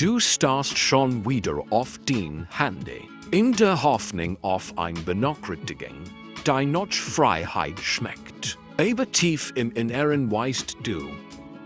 Du starrst schon wieder auf dein Handy. In der Hoffnung auf eine Benachrichtigung, die Noch Freiheit schmeckt. Aber tief im Inneren weißt du,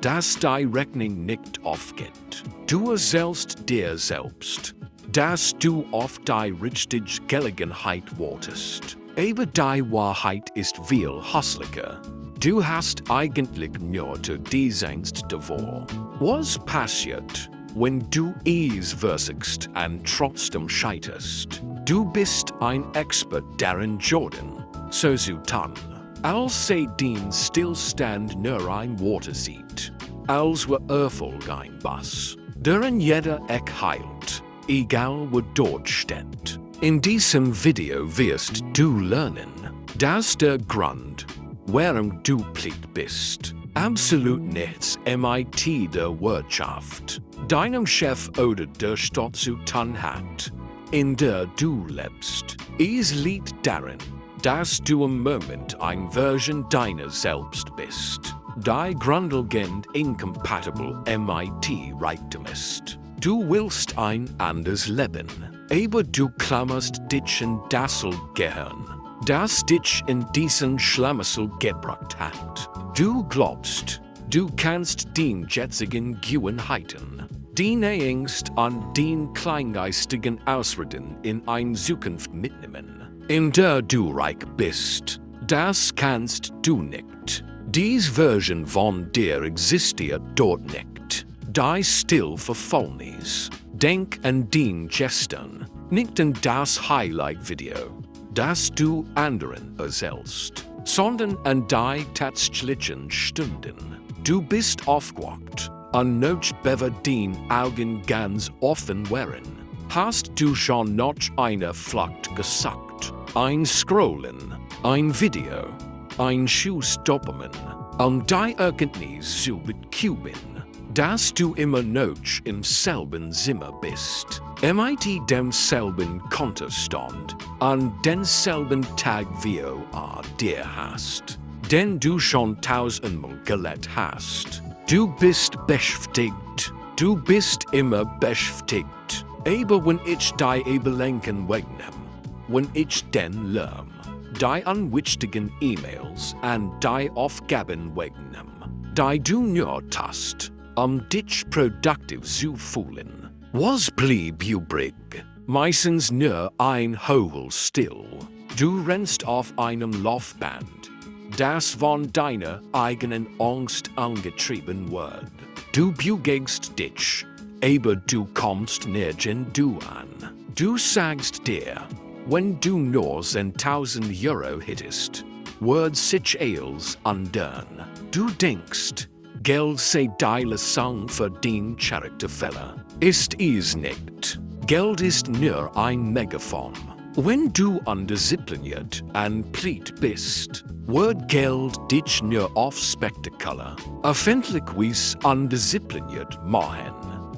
dass die Rechnung nicht aufgeht. Du erzählst dir selbst, dass du auf die richtige Gelegenheit wartest. Aber die Wahrheit ist viel hässlicher. Du hast eigentlich nur die Angst davor. Was passiert, wenn du es versuchst und trotzdem scheiterst? Du bist ein Expert darin, Jordan, so zu tun, als sei dein Stillstand nur ein Worte sieht, als war Erfolg ein Bass, deren jeder Eck heilt, egal wo dort steht. In diesem Video wirst du lernen, dass der Grund, warum du pleite bist, absolut nichts mit der Wirtschaft, deinem Chef oder der Stadt zu tun hat, in der du lebst. Es liegt darin, dass du im Moment eine Version deiner selbst bist, die grundlegend inkompatibel mit Reichtum ist. Du willst ein anderes Leben, aber du klammerst dich in das Gehirn, das dich in diesen Schlamassel gebracht hat. Du glaubst, du kannst den jetzigen Gewohnheiten, deine Angst an den kleingeistigen Ausreden in eine Zukunft mitnehmen, in der du reich bist. Das kannst du nicht. Diese Version von dir existiert dort nicht. Die still verfallen ist. Denk an den gestern, nicht an das Highlight-Video, das du anderen erzählst, sondern an die tatsächlichen Stunden. Du bist aufgewacht, und noch bevor den Augen ganz offen waren, hast du schon noch eine Flucht gesagt. Ein Scrollen, ein Video, ein Schuss Dopamin, und die Erkenntnis zu bekommen, dass du immer noch im selben Zimmer bist, mit demselben Kontostand, an denselben Tag wie du dir hast, den du schon tausendmal gelebt hast. Du bist beschäftigt, du bist immer beschäftigt, aber wenn ich die Ablenkung wegnehm, wenn ich den Lärm, die unwichtigen E-Mails und die Aufgaben wegnehm, die du nur tust, dich produktiv zu fühlen, was blieb übrig? Meistens nur ein Hohlstill. Du rennst auf einem Laufband, das von deiner eigenen Angst angetrieben wird. Du bewegst dich, aber du kommst nirgendwo an. Du sagst dir, wenn du nur 10.000 Euro hättest, wird sich alles ändern. Du denkst, Geld sei die Lösung für den Charakterfehler. Ist es nicht. Geld ist nur ein Megafon. Wenn du undiszipliniert und pleite bist, wird Geld dich nur auf Spektakel, öffentlichweise undiszipliniert machen.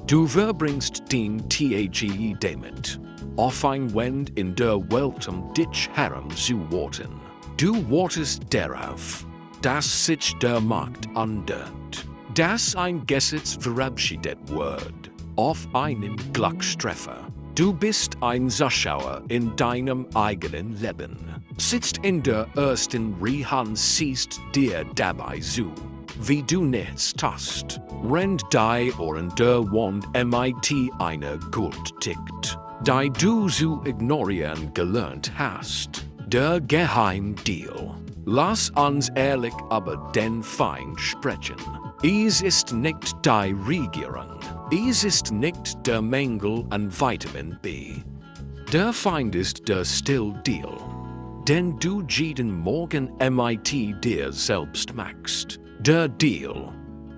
Du verbringst den Tag damit, auf ein Wind in der Welt dich herum zu warten. Du wartest darauf, dass sich der Markt ändert, dass ein Gesetz verabschiedet wird, auf einen Glückstreffer. Du bist ein Zuschauer in deinem eigenen Leben, sitzt in der ersten Reihe und siehst dir dabei zu, wie du nichts tust, rennt die Ohren der Wand mit einer Gurt tickt, die du zu ignorieren gelernt hast. Der Geheimdeal. Lass uns ehrlich über den Feind sprechen. Es ist nicht die Regierung. Es ist nicht der Mangel an Vitamin B. Der Feind ist der Still-Deal, den du jeden Morgen mit dir selbst machst. Der Deal,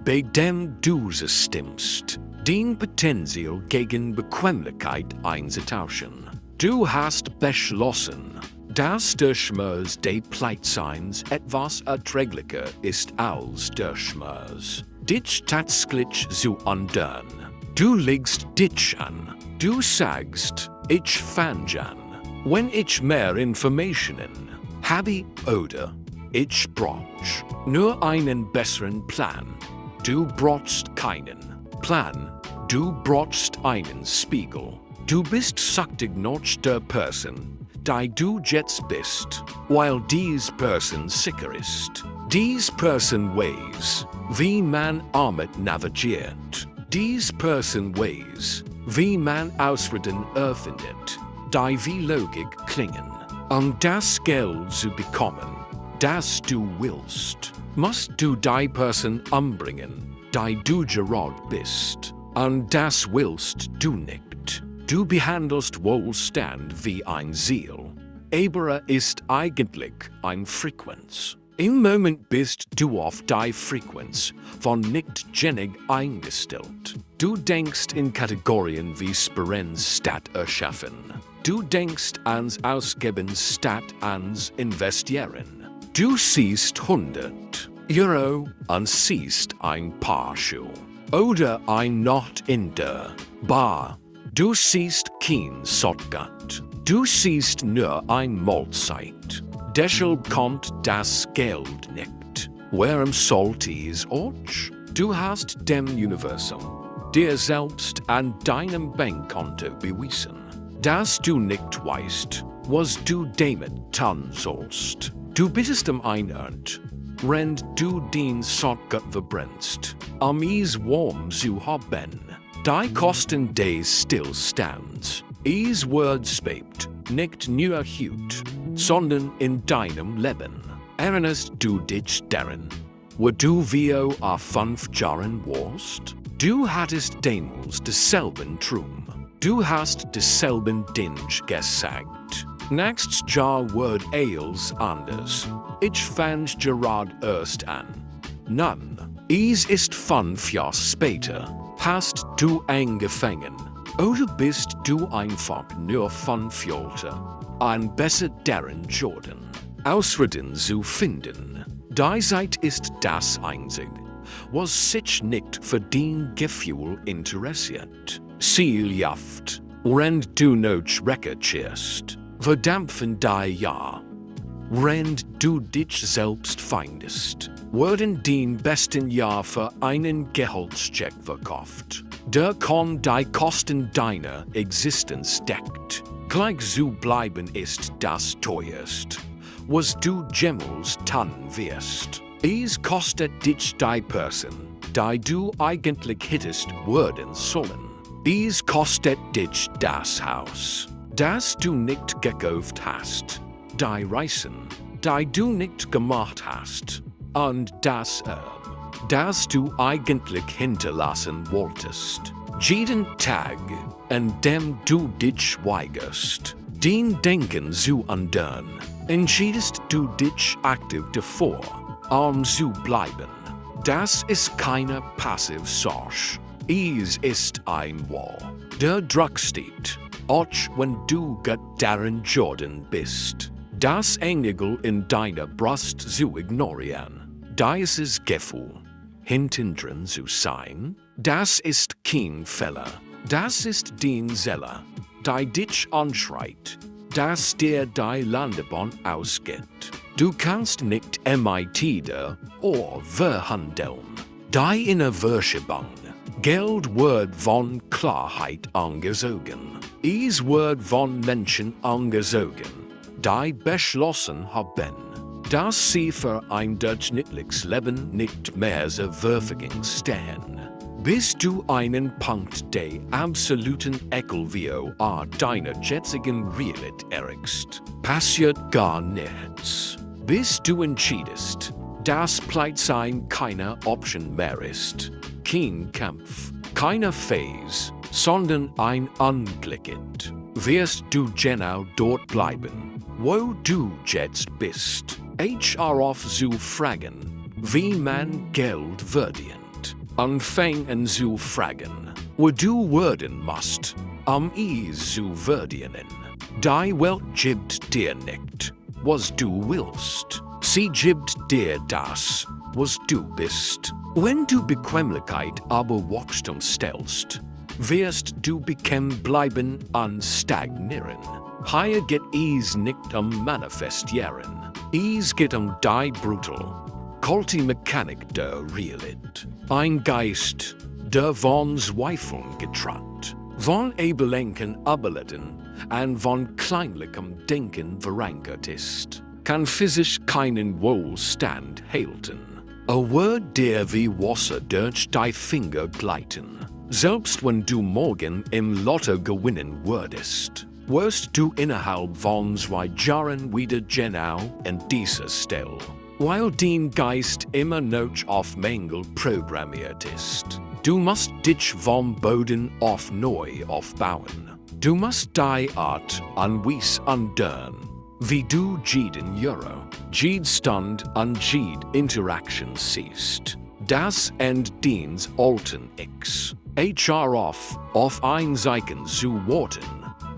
bei dem du stimmst, den Potenzial gegen Bequemlichkeit einzutauschen. Du hast beschlossen, dass der Schmerz des Pleitseins etwas erträglicher ist als der Schmerz, dich tatsächlich zu ändern. Du legst dich an. Du sagst, ich fange an. Wenn ich mehr Informationen habe oder ich brauche nur einen besseren Plan. Du brauchst keinen Plan. du brauchst einen Spiegel. Du bist saktig noch der Person, die du jetzt bist, weil dies Person sicher ist. Dies Person weiß, wie man damit navigiert. Dies Person weiß, wie man Ausreden erfindet, die wie Logik klingen. Das Geld zu bekommen, das du willst, musst du die Person umbringen, die du gerade bist. Das willst du nicht. Du behandelst Wohlstand wie ein Ziel, aber ist eigentlich eine Frequenz. Im Moment bist du auf die Frequenz von nicht genig eingestellt. Du denkst in Kategorien wie Sparen statt erschaffen. Du denkst ans Ausgeben statt ans Investieren. Du siehst 100 Euro und siehst ein Paar Schuhe. Oder ein Noch in der Bar. Du siehst kein Sottgat. Du siehst nur ein Mahlzeit. Deshalb kommt das Geld nicht. Warum sollte es auch? Du hast dem Universum, dir selbst an deinem Bankkonto bewiesen, dass du nicht weißt, was du damit tun sollst. Du bittest Einhand, wenn du den Sottgat verbrennst, es warm zu haben. Die Kosten des Stillstands. Es wird spät, nicht nur heute, sondern in deinem Leben. Erinnerst du dich daran, wo du vor 5 Jahren warst? Du hattest damals denselben Traum. Du hast denselben Ding gesagt. Nächstes Jahr wird alles anders. Ich fang's gerade erst an. Nun, es ist 5 Jahre später. Hast du angefangen? Oder bist du einfach nur von Fjolter ein besser darin Jordan? Ausreden zu finden. Die Zeit ist das Einzige, was sich nicht für den Gefühl interessiert. Zielhaft, wenn du noch recherchierst, verdampfen die Jahr. Wenn du dich selbst findest, werden den besten Jahr für einen Gehaltscheck verkauft. Der kann die Kosten deiner Existenz deckt. Gleich zu bleiben ist das teuerst, was du jemals tun wirst. Es kostet dich die Person, die du eigentlich hättest werden sollen. Es kostet dich das Haus, das du nicht gekauft hast, die Reisen, die du nicht gemacht hast, und das Erbe, das du eigentlich hinterlassen wolltest. Jeden Tag, an dem du dich weigerst, den Denken zu ändern, entschiedest du dich aktiv davor, zu bleiben. Das ist keine passive Sache. Es ist ein Wall. Der Druck steht, auch wenn du darin Jordan bist. Das Engel in deiner Brust zu ignorieren. Dieses Gefühl, hintendrin zu sein, das ist kein Fehler. Das ist den Seele, die dich anschreit, dass dir die Landebahn ausgeht. Du kannst nicht MIT oder verhandeln. Die Innerwirschebang. Geld wird von Klarheit angezogen. Es wird von Menschen angezogen, die beschlossen haben, dass sie für ein durchschnittliches Leben nicht mehr zur Verfügung stehen. Bis du einen Punkt der absoluten Ekelvio deiner jetzigen Realität erreichst, passiert gar nichts. Bis du entschiedest, dass Pleitsein keine Option mehr ist, kein Kampf, keine Phase, sondern ein Anklicket, wirst du genau dort bleiben, wo du jetzt bist. Auf zu fragen, wie man Geld verdient. Anfangen zu fragen, wo du werden musst, es zu verdienen. Die Welt gibt dir nicht, was du willst. Sie gibt dir das, was du bist. Wenn du Bequemlichkeit aber Wachstum stellst, wirst du bequem bleiben und stagnieren. Hier geht es nicht Manifestieren. Es geht die brutal, kalte Mechanik der Realität. Ein Geist, der von Zweifeln getrennt, von abgelenken Ableiten und von kleinlichem Denken verankert ist, kann physisch keinen Wohlstand halten. A Word der wie Wasser durch die Finger gleiten. Selbst wenn du morgen im Lotto gewinnen würdest, wirst du innerhalb von 2 Jahren wieder genau an dieser Stelle, weil dein Geist immer noch auf Mängel programmiert ist. Du musst dich vom Boden auf neu aufbauen. Du musst die Art anwies andern, wie du jeden Euro, jed Stund und jed Interaction siehst. Das end deins alten X. HR auf ein Zeichen zu warten.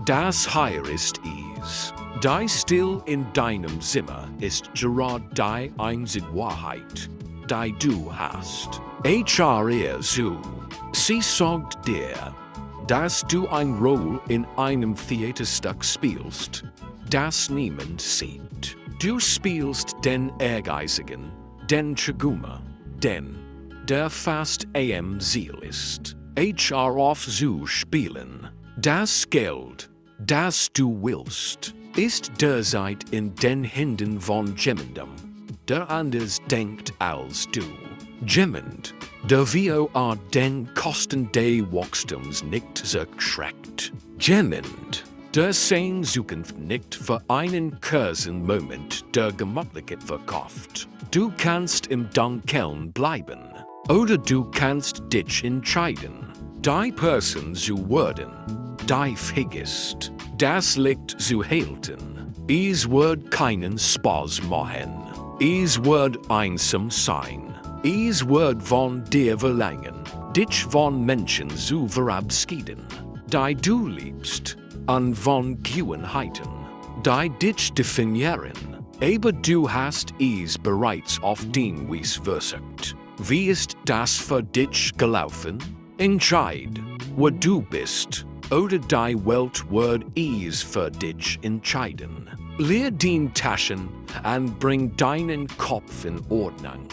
Das hier ist es. Die still in deinem Zimmer ist gerade die einzige Wahrheit, die du hast. HR so. Sie sagt dir, dass du eine Rolle in einem Theaterstück spielst, das niemand sieht. Du spielst den Ehrgeizigen, den Chaguma, den, der fast am Ziel ist. HR auf zu spielen. Das Geld, das du willst, ist derzeit in den Händen von jemandem, der anders denkt als du. Jemand, der VOR den Kosten des Wachstums nicht zurückschreckt. Jemand, der seine Zukunft nicht für einen kurzen Moment der Gemütlichkeit verkauft. Du kannst im Dunkeln bleiben, oder du kannst dich entscheiden, die Person zu werden, die vergisst. Das Licht zu halten. Es wird keinen Spaß machen. Es wird einsam sein. Es wird von dir verlangen, dich von Menschen zu verabschieden, die du liebst, und von Gewohnheiten, die dich definieren. Aber du hast es bereits auf den Wies versucht. Wie ist das für dich gelaufen? Entscheid, wo du bist, oder die Welt wird es für dich entscheiden. Leer den Taschen und bring deinen Kopf in Ordnung.